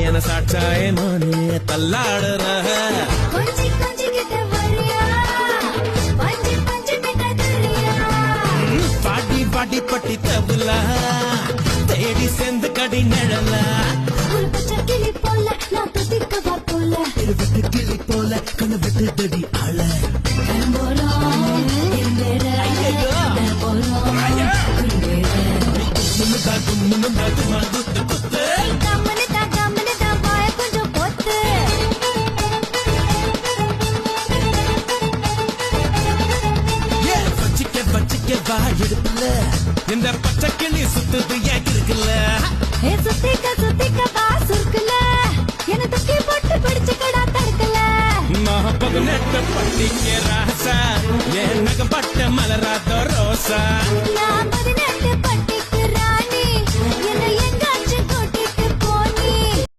என சாட்சாயே மானு தள்ளாடுற பாடி பாடி பட்டி தபுல தேடி சேர்ந்து கடி நிழல கிளி போல கண்ண விட்டு தடி ஆள எடுப்புல இந்த பச்சை கிளி சுத்துது ஏன் இருக்குல்ல சுத்திக்க பாஸ் இருக்குல்ல என்ன தூக்கி போட்டு பிடிச்சு கடா தடுக்கல நான் பகுனெட்ட பட்டிக்க ராசா என் நகப்பட்ட மலராத ரோசா